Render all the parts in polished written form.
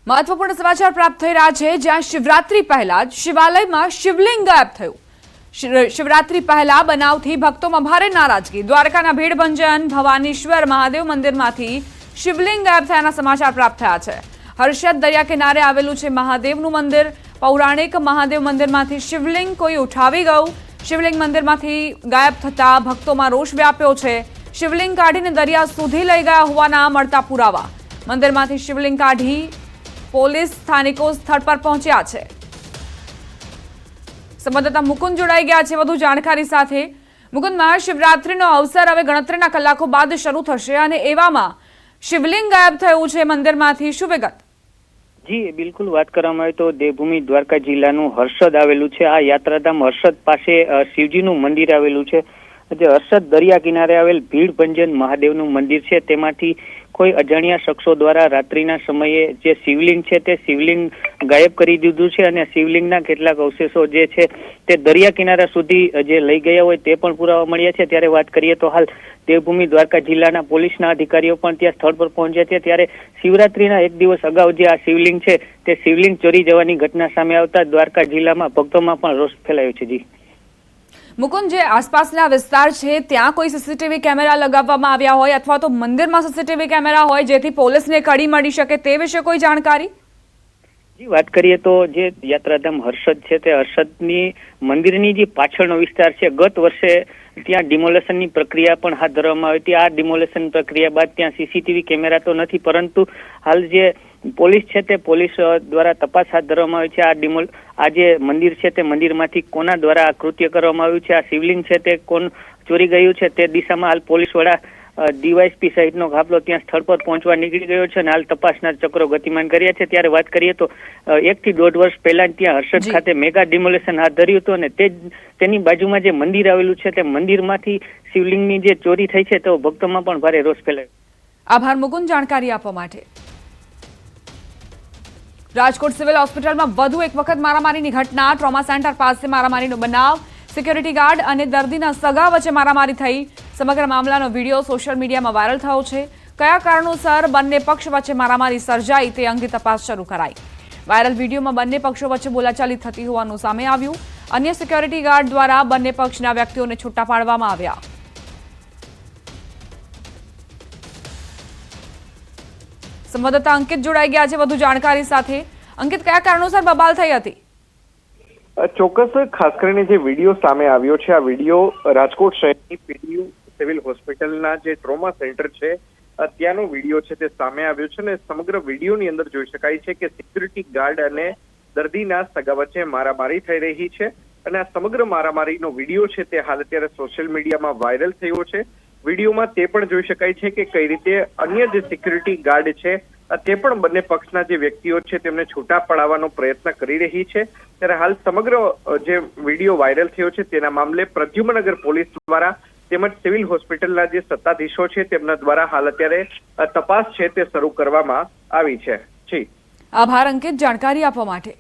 महत्वपूर्ण समाचार प्राप्त થઈ રહ્યા છે જ્યાં શિવરાત્રી પહેલા જ શિવાલયમાં શિવલિંગ ગાયબ થયું। શિવરાત્રી પહેલા બનાવથી ભક્તોમાં ભારે નારાજગી। દ્વારકાના ભીડભંજન ભવાનીશ્વર મહાદેવ મંદિરમાંથી શિવલિંગ ગાયબ થયાના સમાચાર પ્રાપ્ત થયા છે। હર્ષદ દરિયા કિનારે આવેલું છે મહાદેવનું મંદિર। પૌરાણિક મહાદેવ મંદિરમાંથી શિવલિંગ કોઈ ઉઠાવી ગયું। શિવલિંગ મંદિરમાંથી ગાયબ થતા ભક્તોમાં રોષ વ્યાપ્યો છે। શિવલિંગ કાઢીને દરિયા સુધી લઈ ગયા હોવાના મળતા પુરાવા। મંદિરમાંથી શિવલિંગ કાઢી પોલીસ સ્થાનિકો સ્થળ પર પહોંચ્યા છે। સંવાદદાતા મુકુંદ જોડાઈ ગયા છે વધુ જાણકારી સાથે। મુકુંદ, મહાશિવરાત્રીનો અવસર હવે ગણતરીના કલાકો બાદ શરૂ થશે અને એવામાં શિવલિંગ ગાયબ થયું છે મંદિરમાંથી, શું વિગત? જી બિલકુલ, વાત કરવામાં આવે તો દેવભૂમિ દ્વારકા જિલ્લાનું હર્ષદ આવેલું છે। આ યાત્રાધામ હર્ષદ પાસે શિવજીનું મંદિર આવેલું છે। જે હર્ષદ દરિયા કિનારે આવેલ ભીડભંજન મહાદેવનું મંદિર છે તેમાંથી કોઈ અજાણ્યા શખ્સો દ્વારા રાત્રિના સમયે જે શિવલિંગ છે તે શિવલિંગ ગાયબ કરી દીધું છે અને શિવલિંગના કેટલાક અવશેષો જે છે તે દરિયા કિનારા સુધી જે લઈ ગયા હોય તે પણ પુરાવા મળ્યા છે। ત્યારે વાત કરીએ તો હાલ દેવભૂમિ દ્વારકા જિલ્લાના પોલીસના અધિકારીઓ પણ ત્યાં સ્થળ પર પહોંચ્યા છે। ત્યારે શિવરાત્રીના એક દિવસ અગાઉ જે આ શિવલિંગ છે તે શિવલિંગ ચોરી જવાની ઘટના સામે આવતા દ્વારકા જિલ્લામાં ભક્તોમાં પણ રોષ ફેલાયો છે। જી મુકુંદ, જે આસપાસના વિસ્તાર છે ત્યાં કોઈ સીસીટીવી કેમેરા લગાવવામાં આવ્યા હોય અથવા તો મંદિરમાં સીસીટીવી કેમેરા હોય જેથી પોલીસને કડી મળી શકે તે વિશે કોઈ જાણકારી? જી વાત કરીએ તો જે યાત્રાધામ હર્ષદ છે તે હર્ષદની મંદિરની જે પાછળનો વિસ્તાર છે ગત વર્ષે ત્યાં ડિમોલેશનની પ્રક્રિયા પણ હાથ ધરવામાં આવી હતી। આ ડિમોલેશન પ્રક્રિયા બાદ ત્યાં સીસીટીવી કેમેરા તો નથી, પરંતુ હાલ જે પોલીસ છે તે પોલીસ દ્વારા તપાસ હાથ ધરવામાં આવી છે। આ જે મંદિર છે તે મંદિરમાંથી કોના દ્વારા આ કૃત્ય કરવામાં આવ્યું છે, આ શિવલિંગ છે તે કોણ ચોરી ગયું છે તે દિશામાં હાલ પોલીસ વડા ડીવાયએસપી સહિતનો કાફલો ત્યાં સ્થળ પર પહોંચવા નીકળી ગયો છે અને હાલ તપાસના ચક્રો ગતિમાન કર્યા છે। ત્યારે વાત કરીએ તો 1 થી 1.5 વર્ષ પહેલા ત્યાં હર્ષદ ખાતે મેગા ડિમોલેશન હાથ ધર્યું હતું અને તેની બાજુમાં જે મંદિર આવેલું છે તે મંદિરમાંથી શિવલિંગની જે ચોરી થઈ છે તો ભક્તોમાં પણ ભારે રોષ ફેલાયો। આભાર મુકુંદ જાણકારી આપવા માટે। રાજકોટ સિવિલ હોસ્પિટલમાં વધુ એક વખત મારામારીની ઘટના। ટ્રોમા સેન્ટર પાસે મારામારીનો બનાવ। સિક્યુરિટી ગાર્ડ અને દર્દીના સગા વચ્ચે મારામારી થઈ। સમગ્ર મામલાનો વિડીયો સોશિયલ મીડિયામાં વાયરલ થયો છે। કયા કારણોસર બંને પક્ષ વચ્ચે મારામારી સર્જાઈ તે અંગે તપાસ શરૂ કરાઈ। વાયરલ વિડીયોમાં બંને પક્ષો વચ્ચે બોલાચાલી થતી હોવાનું સામે આવ્યું। અન્ય સિક્યુરિટી ગાર્ડ દ્વારા બંને પક્ષના વ્યક્તિઓને છૂટા પાડવામાં આવ્યા। સંવાદદાતા અંકિત જોડાઈ ગયા છે વધુ જાણકારી સાથે। અંકિત, કયા કારણોસર બબાલ થઈ હતી? ચોક્કસ, ખાસ કરીને જે વિડીયો સામે આવ્યો છે આ વિડીયો રાજકોટ શહેરની પીડીયુ સિવિલ હોસ્પિટલના જે ટ્રોમા સેન્ટર છે ત્યાંનો વિડીયો છે તે સામે આવ્યો છે અને સમગ્ર વિડીયોની અંદર જોઈ શકાય છે કે સિક્યુરિટી ગાર્ડ અને દર્દીના સગા વચ્ચે મારામારી થઈ રહી છે અને આ સમગ્ર મારામારીનો વિડીયો છે તે હાલ અત્યારે સોશિયલ મીડિયામાં વાયરલ થયો છે। વિડીયોમાં તે પણ જોઈ શકાય છે કે કઈ રીતે અન્ય જે સિક્યુરિટી ગાર્ડ છે તે પણ બંને પક્ષના જે વ્યક્તિઓ છે તેમને છૂટા પડાવવાનો પ્રયત્ન કરી રહી છે। ત્યારે હાલ સમગ્ર જે વિડીયો વાયરલ થયો છે તેના મામલે પ્રદ્યુમ્નનગર પોલીસ દ્વારા તેમજ સિવિલ હોસ્પિટલના જે સત્તાધીશો છે તેમના દ્વારા હાલ અત્યારે તપાસ છે તે શરૂ કરવામાં આવી છે। જી આભાર અંકિત જાણકારી આપવા માટે।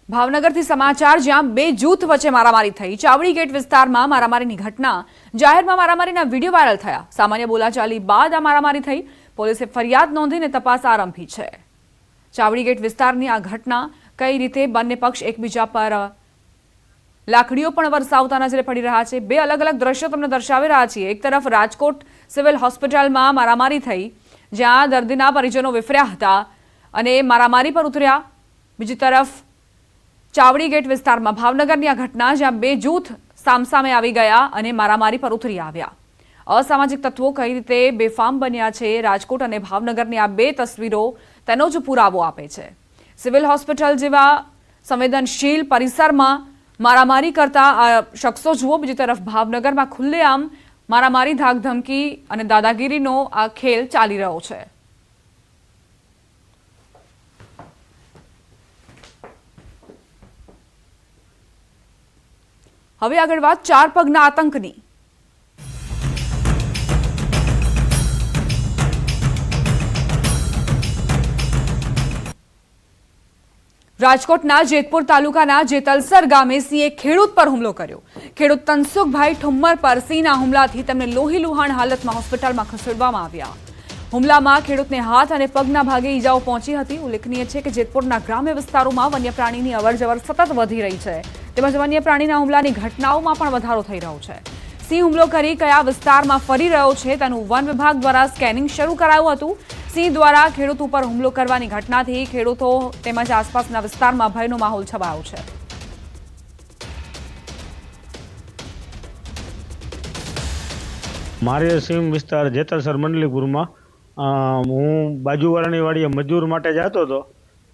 ભાવનગરથી સમાચાર, જ્યાં બે જૂથ વચ્ચે મારામારી થઈ। ચાવડી ગેટ વિસ્તારમાં મારામારીની ઘટના। જાહેરમાં મારામારીના વિડીયો વાયરલ થયા। સામાન્ય બોલાચાલી બાદ આ મારામારી થઈ। પોલીસે ફરિયાદ નોંધીને તપાસ આરંભી છે। ચાવડી ગેટ વિસ્તારની આ ઘટના કઈ રીતે બંને પક્ષ એકબીજા પર લાકડીઓ પણ વરસાવતા નજરે પડી રહ્યા છે। બે અલગ અલગ દ્રશ્યો તમને દર્શાવી રહ્યા છીએ। એક તરફ રાજકોટ સિવિલ હોસ્પિટલમાં મારામારી થઈ જ્યાં દર્દીના પરિજનો વિફર્યા હતા અને મારામારી પર ઉતર્યા। બીજી તરફ ચાવડી ગેટ વિસ્તારમાં ભાવનગરની આ ઘટના જ્યાં બે જૂથ સામસામે આવી ગયા અને મારામારી પર ઉતરી આવ્યા। અસામાજિક તત્વો કઈ રીતે બેફામ બન્યા છે રાજકોટ અને ભાવનગરની આ બે તસવીરો તેનો જ પુરાવો આપે છે। સિવિલ હોસ્પિટલ જેવા સંવેદનશીલ પરિસરમાં મારામારી કરતા આ શખ્સો જુઓ। બીજી તરફ ભાવનગરમાં ખુલ્લેઆમ મારામારી, ધાકધમકી અને દાદાગીરીનો આ ખેલ ચાલી રહ્યો છે। હવે આગળ વાત 4 પગના આતંકની। રાજકોટના જેતપુર તાલુકાના જેતલસર ગામે સિંહે ખેડૂત પર હુમલો કર્યો। ખેડૂત તનસુખભાઈ ઠુમ્મર પર સિંહના હુમલાથી તેમને લોહીલુહાણ હાલતમાં હોસ્પિટલમાં ખસેડવામાં આવ્યા। હુમલામાં ખેડૂતને હાથ અને પગના ભાગે ઈજાઓ પહોંચી હતી। ઉલ્લેખનીય છે કે જેતપુરના ગ્રામ્ય વિસ્તારોમાં વન્યપ્રાણીની અવરજવર સતત વધી રહી છે, તેમજ વન્યપ્રાણીના હુમલાની ઘટનાઓમાં પણ વધારો થઈ રહ્યો છે। સિંહ હુમલો કરી કયા વિસ્તારમાં ફરી રહ્યો છે તેનું વન વિભાગ દ્વારા સ્કેનિંગ શરૂ કરાયું હતું। સિંહ દ્વારા ખેડૂત ઉપર હુમલો કરવાની ઘટનાથી ખેડૂતો તેમજ આસપાસના વિસ્તારમાં ભયનો માહોલ છવાયો છે। મારે સીમ વિસ્તાર જેતલસર મંડલીપુરમાં હું બાજુવાળાની વાડીએ મજૂર માટે જતો હતો,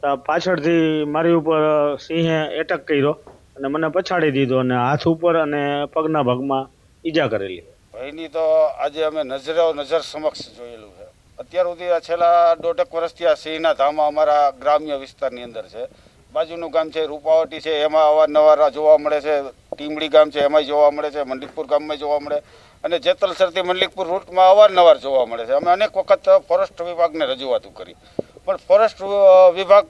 તો પાછળથી મારી ઉપર સિંહે એટેક કર્યો અને મને પછાડી દીધો અને હાથ ઉપર અને પગના ભાગમાં ઈજા કરેલી। ભયની તો આજે અમે નજર સમક્ષ જોયેલું છે। અત્યાર સુધી આ છેલ્લા 1.5 વર્ષથી આ સિંહના ધામા અમારા ગ્રામ્ય વિસ્તારની અંદર છે। બાજુનું ગામ છે રૂપાવટી છે, એમાં અવારનવાર જોવા મળે છે। ટીમડી ગામ છે એમાંય જોવા મળે છે, મંડલીકપુર ગામમાં જોવા મળે અને જેતલસરથી મંડલીકપુર રૂટમાં અવારનવાર જોવા મળે છે। અમે અનેક વખત ફોરેસ્ટ વિભાગને રજૂઆતો કરી, પણ ફોરેસ્ટ વિભાગ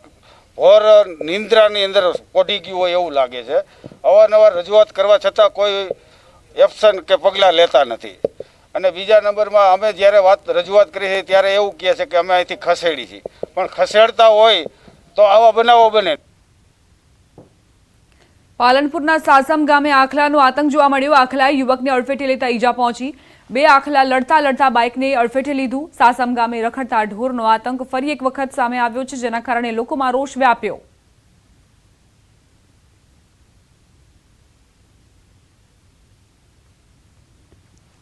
ભોર નિંદ્રાની અંદર પોઢી ગયું હોય એવું લાગે છે। અવારનવાર રજૂઆત કરવા છતાં કોઈ એક્શન કે પગલાં લેતા નથી। અને બીજા નંબરમાં અમે જ્યારે રજૂઆત કરી છે ત્યારે એવું કહે છે કે અમે અહીંથી ખસેડી છીએ, પણ ખસેડતા હોય તો આવા બનાવો બને। પાલનપુરના સાસમ ગામે આખલાનો આતંક જોવા મળ્યો। આખલાએ યુવકને અડફેટે લેતા ઈજા પહોંચી। 2 આખલા લડતા બાઇકને અડફેટે લીધું। સાસમ ગામે રખડતા ઢોરનો આતંક ફરી એક વખત સામે આવ્યો છે, જેના કારણે લોકોમાં રોષ વ્યાપ્યો।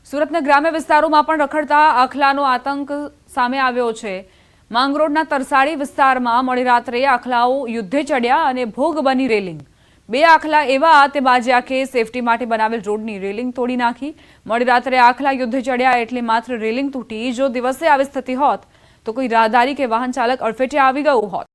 સુરતના ગ્રામ્ય વિસ્તારોમાં પણ રખડતા આખલાનો આતંક સામે આવ્યો છે। માંગરોળના તરસાડી વિસ્તારમાં મોડી રાત્રે આખલાઓ યુદ્ધે ચડ્યા અને ભોગ બની રેલિંગ। 2 આખલા એવા આતેબાજ્યા કે સેફટી માટે બનાવેલ રોડની રેલિંગ તોડી નાખી। મોડી રાત્રે આખલા યુદ્ધે ચડ્યા એટલે માત્ર રેલિંગ તૂટી। જો દિવસે આવી સ્થિતિ હોત તો કોઈ રાહદારી કે વાહન ચાલક અડફેટે આવી ગયું હોત।